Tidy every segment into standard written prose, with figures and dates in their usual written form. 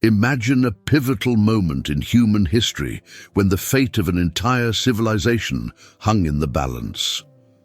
Imagine a pivotal moment in human history when the fate of an entire civilization hung in the balance.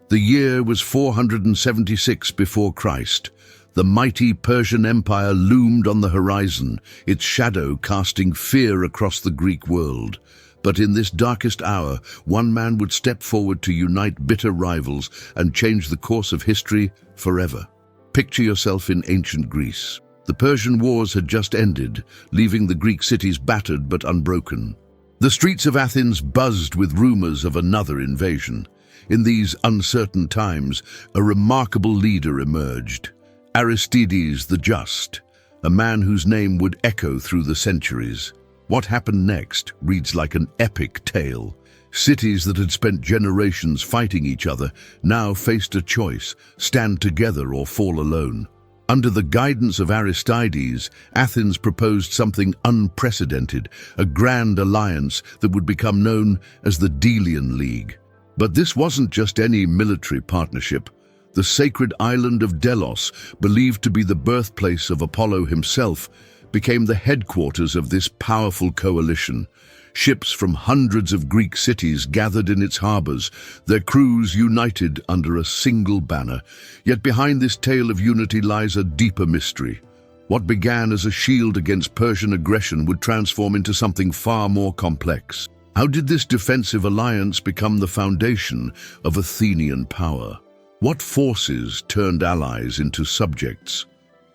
The year was 476 before Christ. The mighty Persian Empire loomed on the horizon, its shadow casting fear across the Greek world. But in this darkest hour, one man would step forward to unite bitter rivals and change the course of history forever. Picture yourself in ancient Greece. The Persian Wars had just ended, leaving the Greek cities battered but unbroken. The streets of Athens buzzed with rumors of another invasion. In these uncertain times, a remarkable leader emerged, Aristides the Just, a man whose name would echo through the centuries. What happened next reads like an epic tale. Cities that had spent generations fighting each other now faced a choice: stand together or fall alone. Under the guidance of Aristides, Athens proposed something unprecedented, a grand alliance that would become known as the Delian League. But this wasn't just any military partnership. The sacred island of Delos, believed to be the birthplace of Apollo himself, became the headquarters of this powerful coalition. Ships from hundreds of Greek cities gathered in its harbors, their crews united under a single banner. Yet behind this tale of unity lies a deeper mystery. What began as a shield against Persian aggression would transform into something far more complex. How did this defensive alliance become the foundation of Athenian power? What forces turned allies into subjects?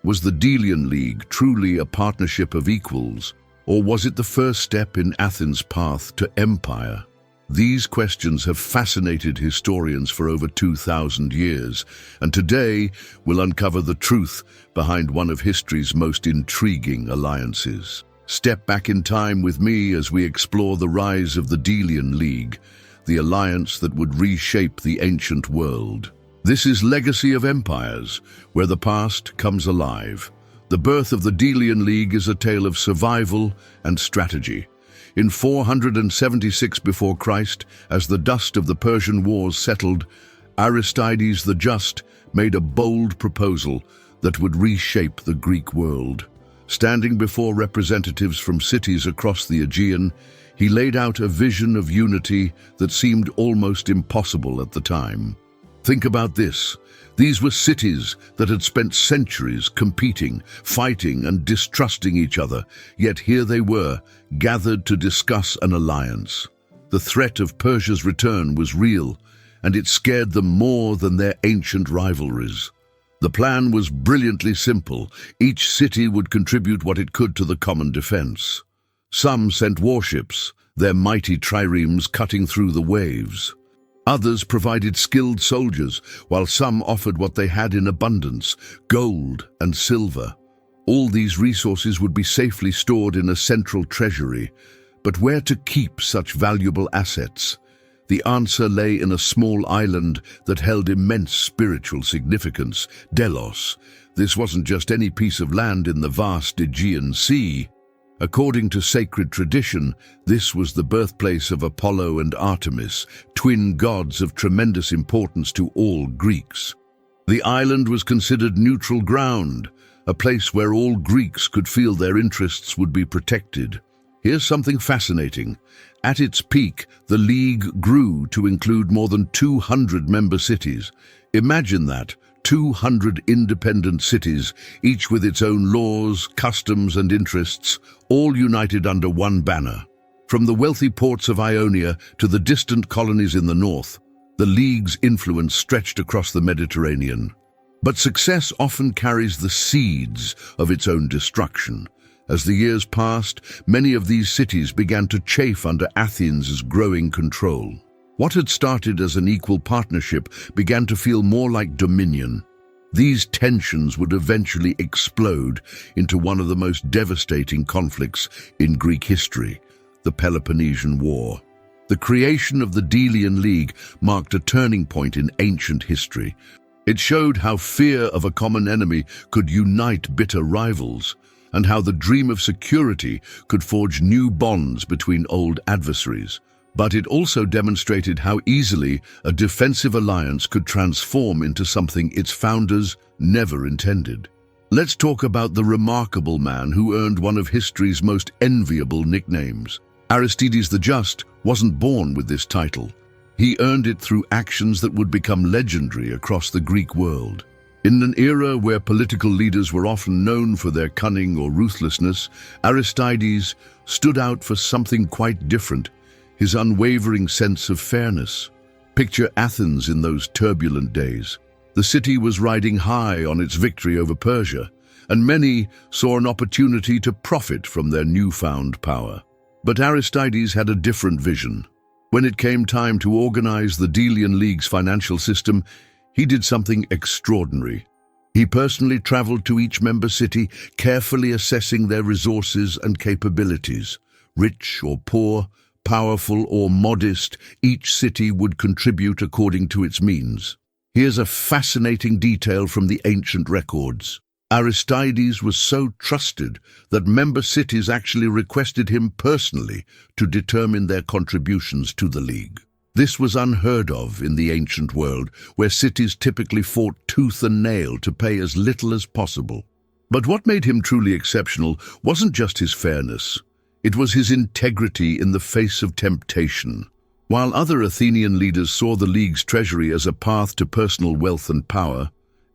Was the Delian League truly a partnership of equals? Or was it the first step in Athens' path to empire? These questions have fascinated historians for over 2,000 years, and today we'll uncover the truth behind one of history's most intriguing alliances. Step back in time with me as we explore the rise of the Delian League, the alliance that would reshape the ancient world. This is Legacy of Empires, where the past comes alive. The birth of the Delian League is a tale of survival and strategy. In 476 before Christ, as the dust of the Persian Wars settled, Aristides the Just made a bold proposal that would reshape the Greek world. Standing before representatives from cities across the Aegean, he laid out a vision of unity that seemed almost impossible at the time. Think about this. These were cities that had spent centuries competing, fighting, and distrusting each other, yet here they were, gathered to discuss an alliance. The threat of Persia's return was real, and it scared them more than their ancient rivalries. The plan was brilliantly simple. Each city would contribute what it could to the common defense. Some sent warships, their mighty triremes cutting through the waves. Others provided skilled soldiers, while some offered what they had in abundance: gold and silver. All these resources would be safely stored in a central treasury. But where to keep such valuable assets? The answer lay in a small island that held immense spiritual significance: Delos. This wasn't just any piece of land in the vast Aegean Sea. According to sacred tradition, this was the birthplace of Apollo and Artemis, twin gods of tremendous importance to all Greeks. The island was considered neutral ground, a place where all Greeks could feel their interests would be protected. Here's something fascinating. At its peak, the League grew to include more than 200 member cities. Imagine that. 200 independent cities, each with its own laws, customs, and interests, all united under one banner. From the wealthy ports of Ionia to the distant colonies in the north, the League's influence stretched across the Mediterranean. But success often carries the seeds of its own destruction. As the years passed, many of these cities began to chafe under Athens' growing control. What had started as an equal partnership began to feel more like dominion. These tensions would eventually explode into one of the most devastating conflicts in Greek history, the Peloponnesian War. The creation of the Delian League marked a turning point in ancient history. It showed how fear of a common enemy could unite bitter rivals, and how the dream of security could forge new bonds between old adversaries. But it also demonstrated how easily a defensive alliance could transform into something its founders never intended. Let's talk about the remarkable man who earned one of history's most enviable nicknames. Aristides the Just wasn't born with this title. He earned it through actions that would become legendary across the Greek world. In an era where political leaders were often known for their cunning or ruthlessness, Aristides stood out for something quite different: his unwavering sense of fairness. Picture Athens in those turbulent days. The city was riding high on its victory over Persia, and many saw an opportunity to profit from their newfound power. But Aristides had a different vision. When it came time to organize the Delian League's financial system, he did something extraordinary. He personally traveled to each member city, carefully assessing their resources and capabilities. Rich or poor, powerful or modest, each city would contribute according to its means. Here's a fascinating detail from the ancient records. Aristides was so trusted that member cities actually requested him personally to determine their contributions to the League. This was unheard of in the ancient world, where cities typically fought tooth and nail to pay as little as possible. But what made him truly exceptional wasn't just his fairness. It was his integrity in the face of temptation. While other Athenian leaders saw the League's treasury as a path to personal wealth and power,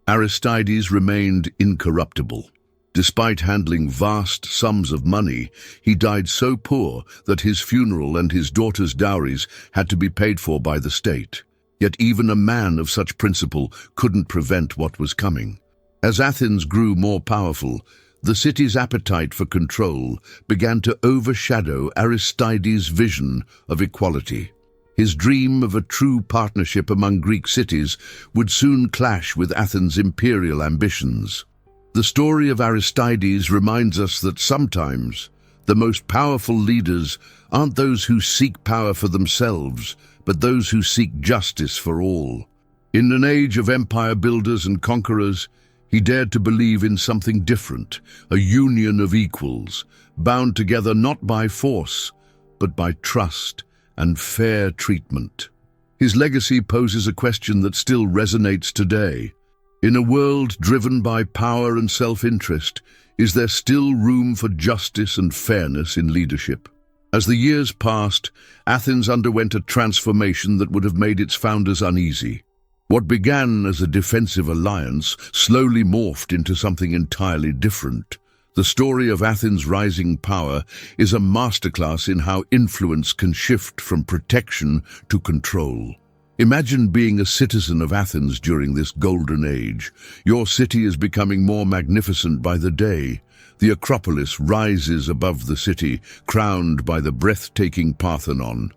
Aristides remained incorruptible. Despite handling vast sums of money, he died so poor that his funeral and his daughter's dowries had to be paid for by the state. Yet even a man of such principle couldn't prevent what was coming. As Athens grew more powerful, the city's appetite for control began to overshadow Aristides' vision of equality. His dream of a true partnership among Greek cities would soon clash with Athens' imperial ambitions. The story of Aristides reminds us that sometimes the most powerful leaders aren't those who seek power for themselves, but those who seek justice for all. In an age of empire builders and conquerors, he dared to believe in something different, a union of equals, bound together not by force, but by trust and fair treatment. His legacy poses a question that still resonates today. In a world driven by power and self-interest, is there still room for justice and fairness in leadership? As the years passed, Athens underwent a transformation that would have made its founders uneasy. What began as a defensive alliance slowly morphed into something entirely different. The story of Athens' rising power is a masterclass in how influence can shift from protection to control. Imagine being a citizen of Athens during this golden age. Your city is becoming more magnificent by the day. The Acropolis rises above the city, crowned by the breathtaking Parthenon,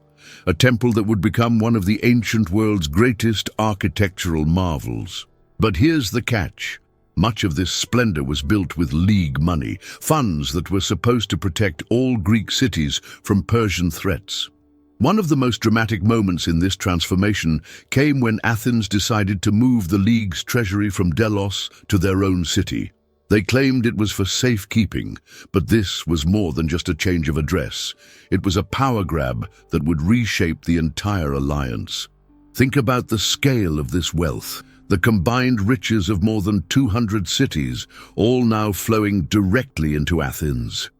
a temple that would become one of the ancient world's greatest architectural marvels. But here's the catch. Much of this splendor was built with League money, funds that were supposed to protect all Greek cities from Persian threats. One of the most dramatic moments in this transformation came when Athens decided to move the League's treasury from Delos to their own city. They claimed it was for safekeeping, but this was more than just a change of address. It was a power grab that would reshape the entire alliance. Think about the scale of this wealth, the combined riches of more than 200 cities, all now flowing directly into Athens.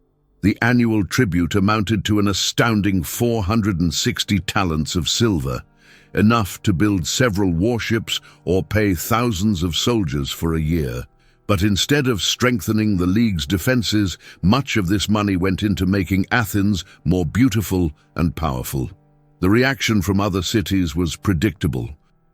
The annual tribute amounted to an astounding 460 talents of silver, enough to build several warships or pay thousands of soldiers for a year. But instead of strengthening the League's defenses, much of this money went into making Athens more beautiful and powerful. The reaction from other cities was predictable.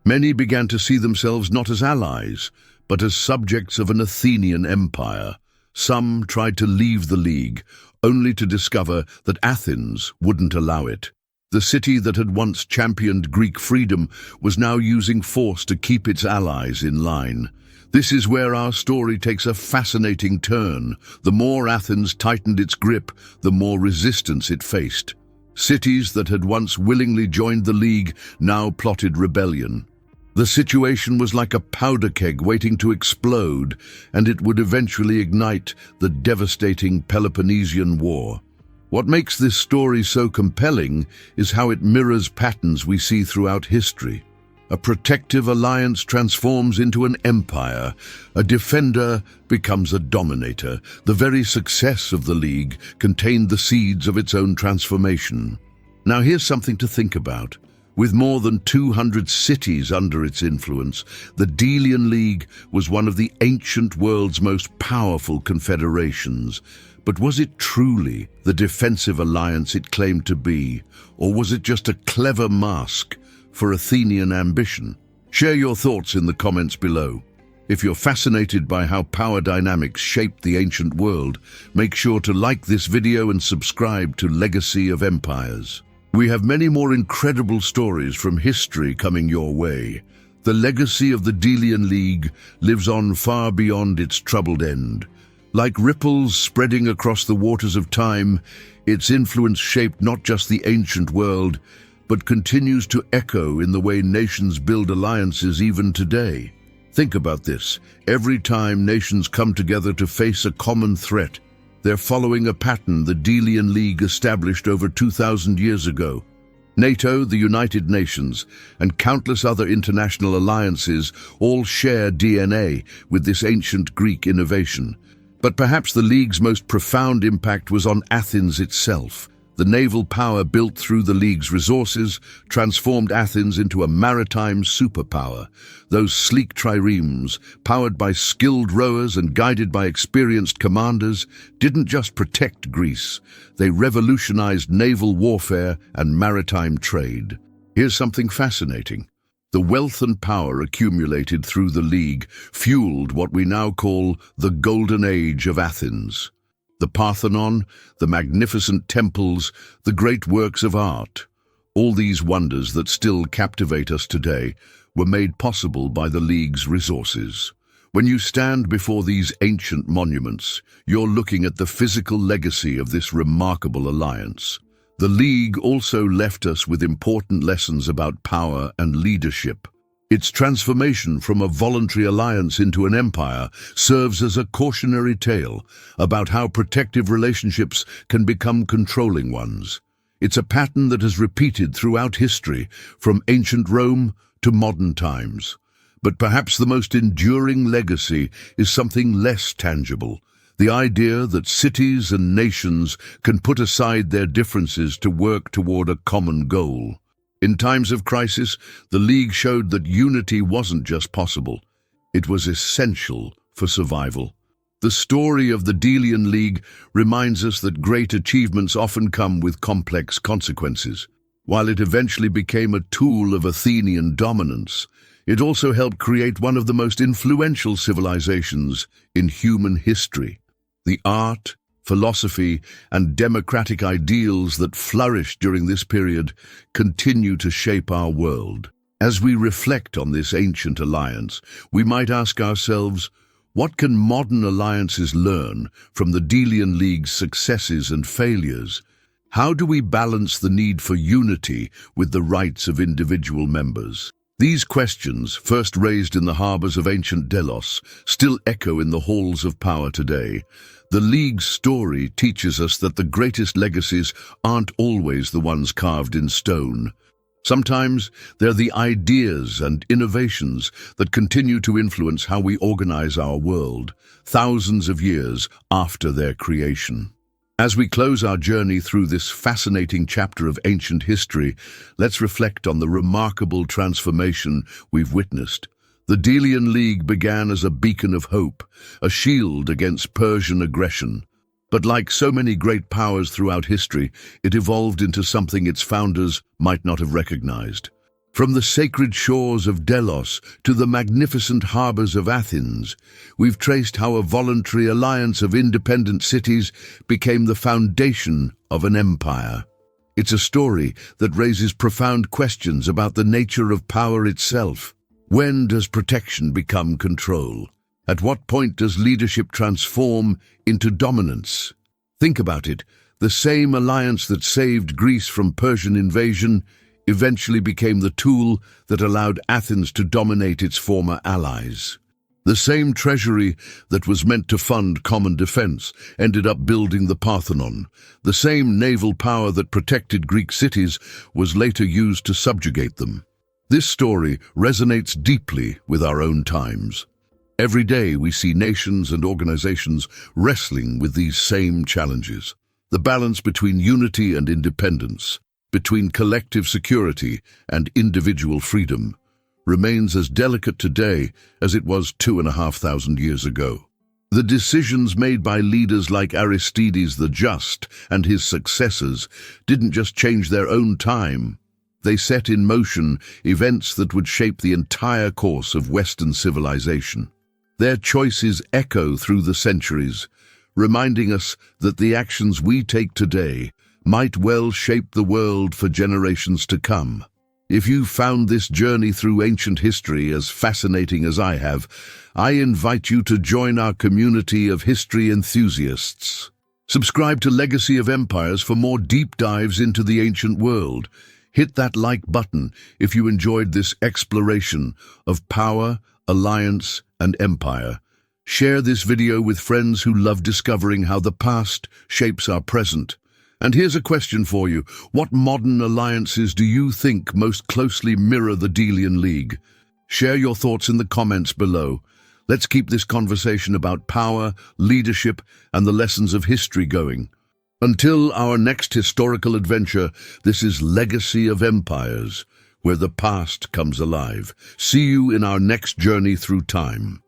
Many began to see themselves not as allies, but as subjects of an Athenian empire. Some tried to leave the League, only to discover that Athens wouldn't allow it. The city that had once championed Greek freedom was now using force to keep its allies in line. This is where our story takes a fascinating turn. The more Athens tightened its grip, the more resistance it faced. Cities that had once willingly joined the League now plotted rebellion. The situation was like a powder keg waiting to explode, and it would eventually ignite the devastating Peloponnesian War. What makes this story so compelling is how it mirrors patterns we see throughout history. A protective alliance transforms into an empire. A defender becomes a dominator. The very success of the League contained the seeds of its own transformation. Now here's something to think about. With more than 200 cities under its influence, the Delian League was one of the ancient world's most powerful confederations. But was it truly the defensive alliance it claimed to be, or was it just a clever mask for Athenian ambition? Share your thoughts in the comments below. If you're fascinated by how power dynamics shaped the ancient world, make sure to like this video and subscribe to Legacy of Empires. We have many more incredible stories from history coming your way. The legacy of the Delian League lives on far beyond its troubled end. Like ripples spreading across the waters of time, its influence shaped not just the ancient world, but continues to echo in the way nations build alliances even today. Think about this. Every time nations come together to face a common threat, they're following a pattern the Delian League established over 2,000 years ago. NATO, the United Nations, and countless other international alliances all share DNA with this ancient Greek innovation. But perhaps the League's most profound impact was on Athens itself. The naval power built through the League's resources transformed Athens into a maritime superpower. Those sleek triremes, powered by skilled rowers and guided by experienced commanders, didn't just protect Greece. They revolutionized naval warfare and maritime trade. Here's something fascinating. The wealth and power accumulated through the League fueled what we now call the Golden Age of Athens. The Parthenon, the magnificent temples, the great works of art, all these wonders that still captivate us today were made possible by the League's resources. When you stand before these ancient monuments, you're looking at the physical legacy of this remarkable alliance. The League also left us with important lessons about power and leadership. Its transformation from a voluntary alliance into an empire serves as a cautionary tale about how protective relationships can become controlling ones. It's a pattern that has repeated throughout history, from ancient Rome to modern times. But perhaps the most enduring legacy is something less tangible: the idea that cities and nations can put aside their differences to work toward a common goal. In times of crisis, the League showed that unity wasn't just possible, it was essential for survival. The story of the Delian League reminds us that great achievements often come with complex consequences. While it eventually became a tool of Athenian dominance, it also helped create one of the most influential civilizations in human history. The art, philosophy, and democratic ideals that flourished during this period continue to shape our world. As we reflect on this ancient alliance, we might ask ourselves, what can modern alliances learn from the Delian League's successes and failures? How do we balance the need for unity with the rights of individual members? These questions, first raised in the harbors of ancient Delos, still echo in the halls of power today. The League's story teaches us that the greatest legacies aren't always the ones carved in stone. Sometimes they're the ideas and innovations that continue to influence how we organize our world, thousands of years after their creation. As we close our journey through this fascinating chapter of ancient history, let's reflect on the remarkable transformation we've witnessed. The Delian League began as a beacon of hope, a shield against Persian aggression. But like so many great powers throughout history, it evolved into something its founders might not have recognized. From the sacred shores of Delos to the magnificent harbors of Athens, we've traced how a voluntary alliance of independent cities became the foundation of an empire. It's a story that raises profound questions about the nature of power itself. When does protection become control? At what point does leadership transform into dominance? Think about it. The same alliance that saved Greece from Persian invasion eventually became the tool that allowed Athens to dominate its former allies. The same treasury that was meant to fund common defense ended up building the Parthenon. The same naval power that protected Greek cities was later used to subjugate them. This story resonates deeply with our own times. Every day we see nations and organizations wrestling with these same challenges. The balance between unity and independence, between collective security and individual freedom, remains as delicate today as it was 2,500 years ago. The decisions made by leaders like Aristides the Just and his successors didn't just change their own time. They set in motion events that would shape the entire course of Western civilization. Their choices echo through the centuries, reminding us that the actions we take today might well shape the world for generations to come. If you found this journey through ancient history as fascinating as I have, I invite you to join our community of history enthusiasts. Subscribe to Legacy of Empires for more deep dives into the ancient world. Hit that like button if you enjoyed this exploration of power, alliance, and empire. Share this video with friends who love discovering how the past shapes our present. And here's a question for you. What modern alliances do you think most closely mirror the Delian League? Share your thoughts in the comments below. Let's keep this conversation about power, leadership, and the lessons of history going. Until our next historical adventure, this is Legacy of Empires, where the past comes alive. See you in our next journey through time.